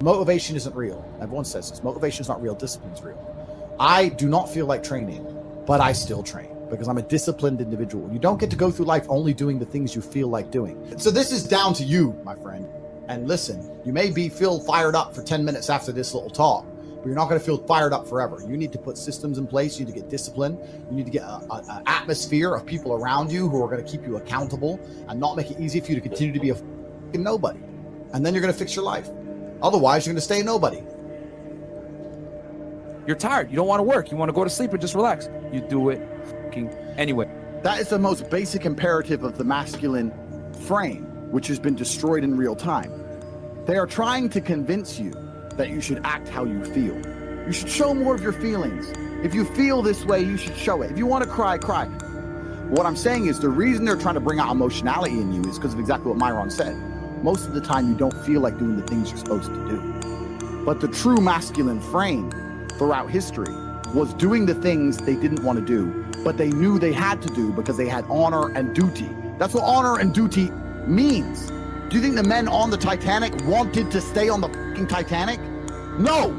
Motivation isn't real. Everyone says this. Motivation is not real. Discipline is real. I do not feel like training, but I still train because I'm a disciplined individual. You don't get to go through life only doing the things you feel like doing. So this is down to you, my friend. And listen, you may feel fired up for 10 minutes after this little talk, but you're not going to feel fired up forever. You need to put systems in place. You need to get discipline. You need to get an atmosphere of people around you who are going to keep you accountable and not make it easy for you to continue to be a fucking nobody. And then you're going to fix your life. Otherwise, you're going to stay a nobody. You're tired. You don't want to work. You want to go to sleep and just relax. You do it anyway. That is the most basic imperative of the masculine frame, which has been destroyed in real time. They are trying to convince you that you should act how you feel. You should show more of your feelings. If you feel this way, you should show it. If you want to cry, cry. What I'm saying is the reason they're trying to bring out emotionality in you is because of exactly what Myron said. Most of the time, you don't feel like doing the things you're supposed to do. But the true masculine frame throughout history was doing the things they didn't want to do, but they knew they had to do because they had honor and duty. That's what honor and duty means. Do you think the men on the Titanic wanted to stay on the fucking Titanic? No,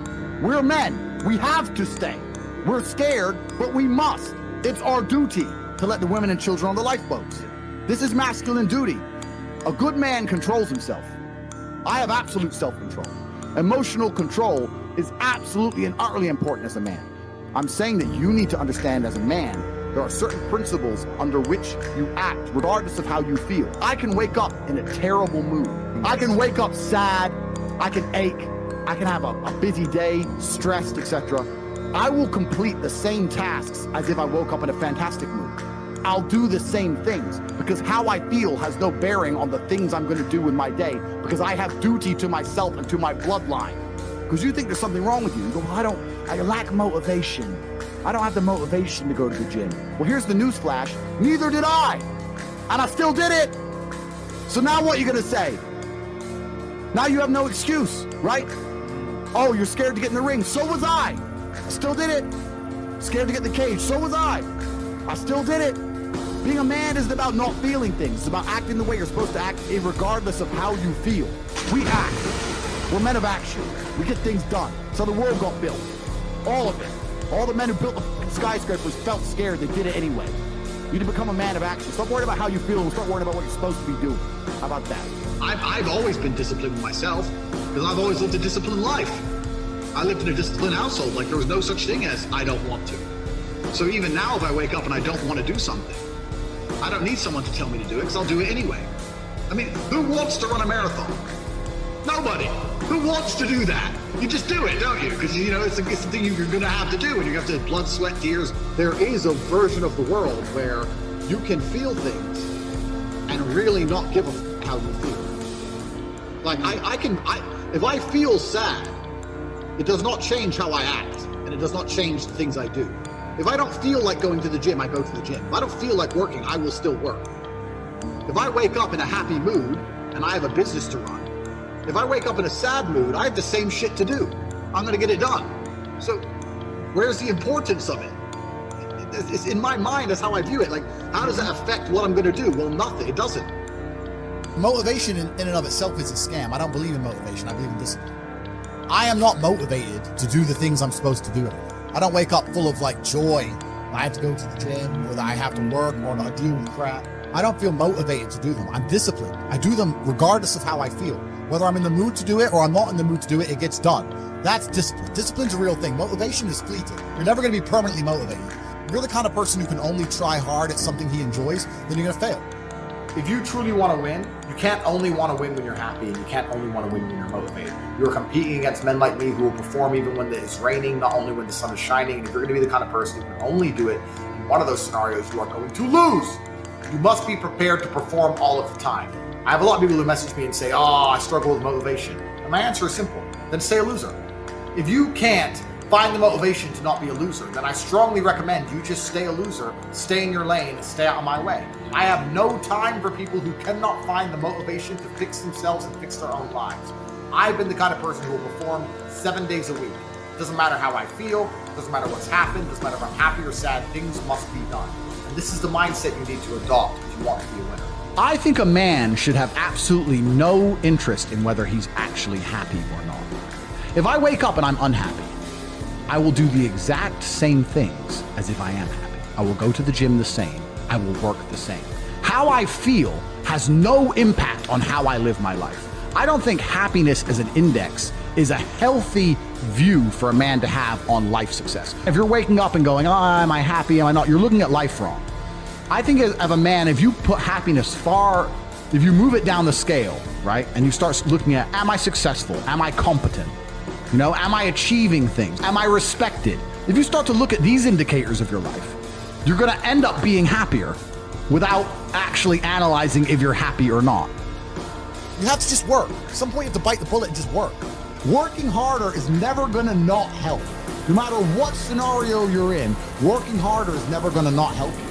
we're men. We have to stay. We're scared, but we must. It's our duty to let the women and children on the lifeboats. This is masculine duty. A good man controls himself. I have absolute self-control. Emotional control is absolutely and utterly important as a man. I'm saying that you need to understand as a man, there are certain principles under which you act, regardless of how you feel. I can wake up in a terrible mood. I can wake up sad. I can ache. I can have a busy day, stressed, etc. I will complete the same tasks as if I woke up in a fantastic mood. I'll do the same things because how I feel has no bearing on the things I'm going to do in my day because I have duty to myself and to my bloodline. Because you think there's something wrong with you. You go, well, I lack motivation. I don't have the motivation to go to the gym. Well, here's the news flash. Neither did I. And I still did it. So now what are you going to say? Now you have no excuse, right? Oh, you're scared to get in the ring. So was I. I still did it. Scared to get in the cage. So was I. I still did it. Being a man isn't about not feeling things. It's about acting the way you're supposed to act regardless of how you feel. We act. We're men of action. We get things done. So the world got built. All of it. All the men who built the skyscrapers felt scared. They did it anyway. You need to become a man of action. Stop worrying about how you feel and start worrying about what you're supposed to be doing. How about that? I've always been disciplined with myself because I've always lived a disciplined life. I lived in a disciplined household. Like there was no such thing as I don't want to. So even now, if I wake up and I don't want to do something, I don't need someone to tell me to do it because I'll do it anyway. I mean, who wants to run a marathon? Nobody. Who wants to do that? You just do it, don't you? Because, you know, it's the thing you're going to have to do, and you have to blood, sweat, tears. There is a version of the world where you can feel things and really not give a f how you feel. Like, if I feel sad, it does not change how I act, and it does not change the things I do. If I don't feel like going to the gym, I go to the gym. If I don't feel like working, I will still work. If I wake up in a happy mood and I have a business to run, if I wake up in a sad mood, I have the same shit to do. I'm going to get it done. So where's the importance of it? It's in my mind, that's how I view it. Like, how does that affect what I'm going to do? Well, nothing. It doesn't. Motivation in and of itself is a scam. I don't believe in motivation. I believe in discipline. I am not motivated to do the things I'm supposed to do. I don't wake up full of like joy. I have to go to the gym, or that I have to work, or not deal with crap. I don't feel motivated to do them. I'm disciplined. I do them regardless of how I feel. Whether I'm in the mood to do it or I'm not in the mood to do it, it gets done. That's discipline. Discipline's a real thing. Motivation is fleeting. You're never going to be permanently motivated. If you're the kind of person who can only try hard at something he enjoys, then you're going to fail. If you truly want to win, you can't only want to win when you're happy, and you can't only want to win when you're motivated. You're competing against men like me who will perform even when it's raining, not only when the sun is shining. And if you're going to be the kind of person who can only do it in one of those scenarios, you are going to lose. You must be prepared to perform all of the time. I have a lot of people who message me and say, oh, I struggle with motivation. And my answer is simple. Then stay a loser. If you can't find the motivation to not be a loser, then I strongly recommend you just stay a loser, stay in your lane, and stay out of my way. I have no time for people who cannot find the motivation to fix themselves and fix their own lives. I've been the kind of person who will perform 7 days a week. It doesn't matter how I feel, it doesn't matter what's happened, it doesn't matter if I'm happy or sad, things must be done. And this is the mindset you need to adopt if you want to be a winner. I think a man should have absolutely no interest in whether he's actually happy or not. If I wake up and I'm unhappy, I will do the exact same things as if I am happy. I will go to the gym the same. I will work the same. How I feel has no impact on how I live my life. I don't think happiness as an index is a healthy view for a man to have on life success. If you're waking up and going, oh, am I happy, am I not? You're looking at life wrong. I think of a man, if you put happiness if you move it down the scale, right? And you start looking at, am I successful? Am I competent? You know, am I achieving things? Am I respected? If you start to look at these indicators of your life, you're gonna end up being happier without actually analyzing if you're happy or not. You have to just work. At some point you have to bite the bullet and just work. Working harder is never gonna not help. No matter what scenario you're in, working harder is never gonna not help you.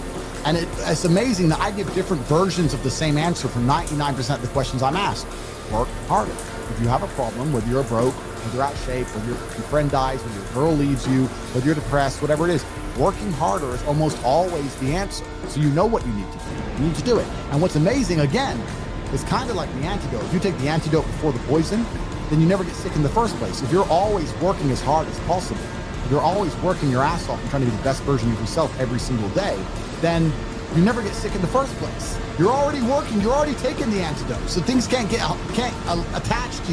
And it's amazing that I give different versions of the same answer for 99% of the questions I'm asked. Work harder. If you have a problem, whether you're broke, whether you're out of shape, whether your friend dies, whether your girl leaves you, whether you're depressed, whatever it is, working harder is almost always the answer. So you know what you need to do. You need to do it. And what's amazing, again, is kind of like the antidote. If you take the antidote before the poison, then you never get sick in the first place. If you're always working as hard as possible, if you're always working your ass off and trying to be the best version of yourself every single day, then you never get sick in the first place. You're already working, you're already taking the antidote. So things can't attach to you.